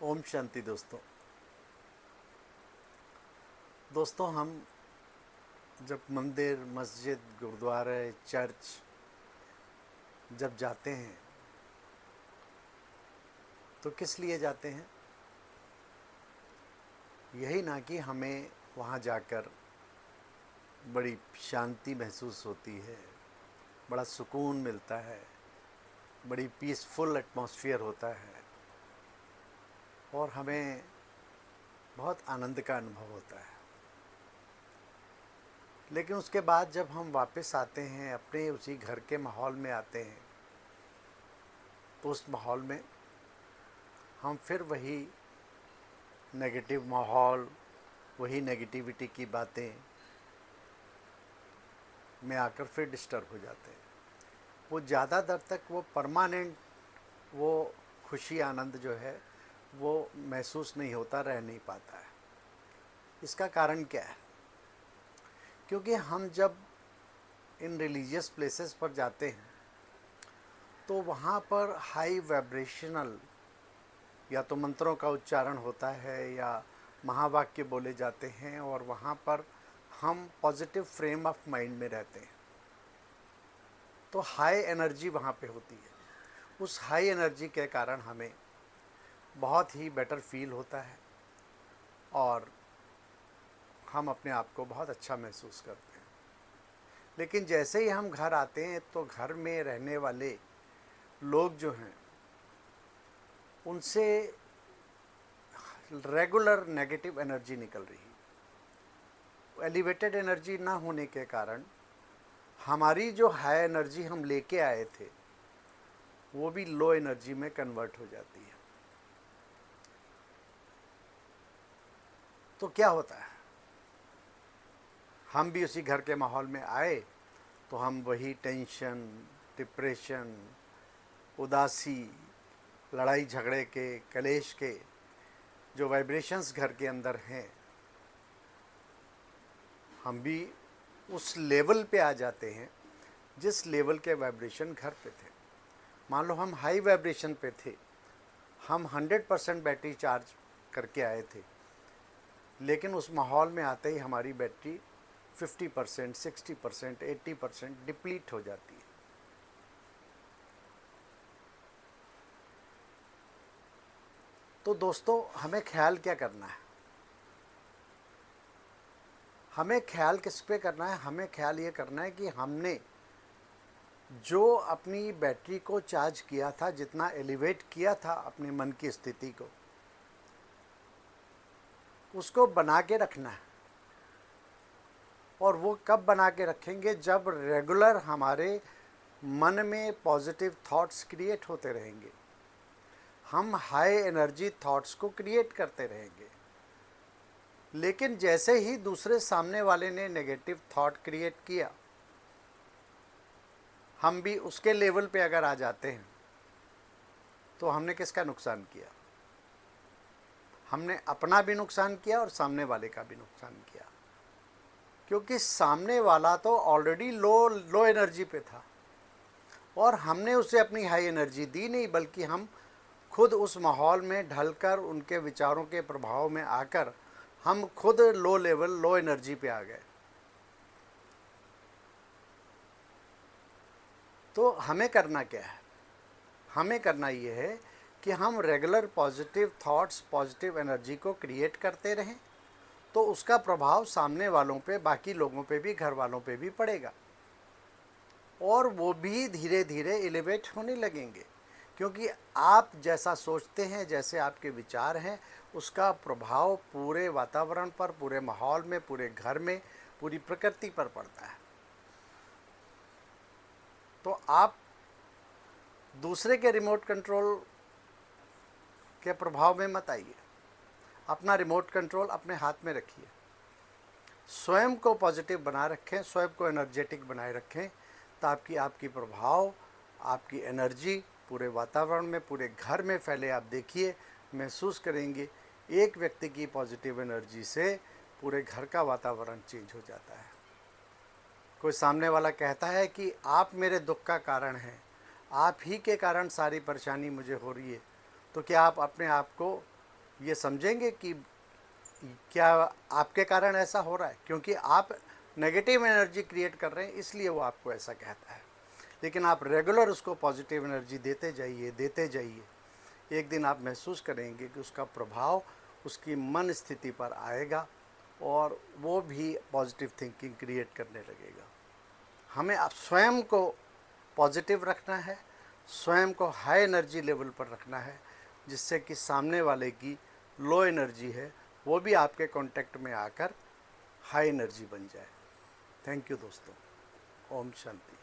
ओम शांति दोस्तों हम जब मंदिर, मस्जिद, गुरुद्वारे, चर्च जब जाते हैं तो किस लिए जाते हैं? यही ना कि हमें वहाँ जाकर बड़ी शांति महसूस होती है, बड़ा सुकून मिलता है, बड़ी पीसफुल एटमॉस्फेयर होता है और हमें बहुत आनंद का अनुभव होता है। लेकिन उसके बाद जब हम वापस आते हैं, अपने उसी घर के माहौल में आते हैं, तो उस माहौल में हम फिर वही नेगेटिव माहौल, वही नेगेटिविटी की बातें में आकर फिर डिस्टर्ब हो जाते हैं। वो ज़्यादा देर तक वो परमानेंट वो खुशी आनंद जो है वो महसूस नहीं होता, रह नहीं पाता है। इसका कारण क्या है? क्योंकि हम जब इन रिलीजियस प्लेसेस पर जाते हैं तो वहाँ पर हाई वाइब्रेशनल या तो मंत्रों का उच्चारण होता है या महावाक्य बोले जाते हैं और वहाँ पर हम पॉजिटिव फ्रेम ऑफ माइंड में रहते हैं। तो हाई एनर्जी वहाँ पे होती है। उस हाई एनर्जी के कारण हमें बहुत ही बेटर फील होता है और हम अपने आप को बहुत अच्छा महसूस करते हैं। लेकिन जैसे ही हम घर आते हैं तो घर में रहने वाले लोग जो हैं उनसे रेगुलर नेगेटिव एनर्जी निकल रही है। एलिवेटेड एनर्जी ना होने के कारण हमारी जो हाई एनर्जी हम लेके आए थे वो भी लो एनर्जी में कन्वर्ट हो जाती है। तो क्या होता है, हम भी उसी घर के माहौल में आए तो हम वही टेंशन, डिप्रेशन, उदासी, लड़ाई झगड़े के, कलेश के जो वाइब्रेशंस घर के अंदर हैं, हम भी उस लेवल पे आ जाते हैं जिस लेवल के वाइब्रेशन घर पे थे। मान लो हम हाई वाइब्रेशन पे थे, हम 100% बैटरी चार्ज करके आए थे, लेकिन उस माहौल में आते ही हमारी बैटरी 50%, 60%, 80% डिप्लीट हो जाती है। तो दोस्तों हमें ख्याल क्या करना है? हमें ख्याल किस पे करना है? हमें ख्याल ये करना है कि हमने जो अपनी बैटरी को चार्ज किया था, जितना एलिवेट किया था अपने मन की स्थिति को, उसको बना के रखना है। और वो कब बना के रखेंगे? जब रेगुलर हमारे मन में पॉजिटिव थॉट्स क्रिएट होते रहेंगे, हम हाई एनर्जी थॉट्स को क्रिएट करते रहेंगे। लेकिन जैसे ही दूसरे सामने वाले ने नेगेटिव थॉट क्रिएट किया, हम भी उसके लेवल पे अगर आ जाते हैं तो हमने किसका नुकसान किया? हमने अपना भी नुकसान किया और सामने वाले का भी नुकसान किया। क्योंकि सामने वाला तो ऑलरेडी लो एनर्जी पे था और हमने उसे अपनी हाई एनर्जी दी नहीं, बल्कि हम खुद उस माहौल में ढलकर उनके विचारों के प्रभाव में आकर हम खुद लो लेवल, लो एनर्जी पे आ गए। तो हमें करना क्या है? हमें करना ये है कि हम regular positive thoughts, positive energy को क्रिएट करते रहें, तो उसका प्रभाव सामने वालों पे, बाकी लोगों पे भी, घर वालों पे भी पड़ेगा और वो भी धीरे धीरे एलिवेट होने लगेंगे। क्योंकि आप जैसा सोचते हैं, जैसे आपके विचार हैं, उसका प्रभाव पूरे वातावरण पर, पूरे माहौल में, पूरे घर में, पूरी प्रकृति पर पड़ता है। तो आप दूसरे के रिमोट कंट्रोल के प्रभाव में मत आइए। अपना रिमोट कंट्रोल अपने हाथ में रखिए। स्वयं को पॉजिटिव बना रखें, स्वयं को एनर्जेटिक बनाए रखें, ताकि आपकी प्रभाव, आपकी एनर्जी पूरे वातावरण में, पूरे घर में फैले। आप देखिए, महसूस करेंगे, एक व्यक्ति की पॉजिटिव एनर्जी से पूरे घर का वातावरण चेंज हो जाता है। कोई सामने वाला कहता है कि आप मेरे दुख का कारण हैं, आप ही के कारण सारी परेशानी मुझे हो रही है, तो क्या आप अपने आप को ये समझेंगे कि क्या आपके कारण ऐसा हो रहा है, क्योंकि आप नेगेटिव एनर्जी क्रिएट कर रहे हैं इसलिए वो आपको ऐसा कहता है। लेकिन आप रेगुलर उसको पॉजिटिव एनर्जी देते जाइए, एक दिन आप महसूस करेंगे कि उसका प्रभाव उसकी मन स्थिति पर आएगा और वो भी पॉजिटिव थिंकिंग क्रिएट करने लगेगा। हमें आप स्वयं को पॉजिटिव रखना है, स्वयं को हाई एनर्जी लेवल पर रखना है, जिससे कि सामने वाले की लो एनर्जी है वो भी आपके कांटेक्ट में आकर हाई एनर्जी बन जाए। थैंक यू दोस्तों। ओम शांति।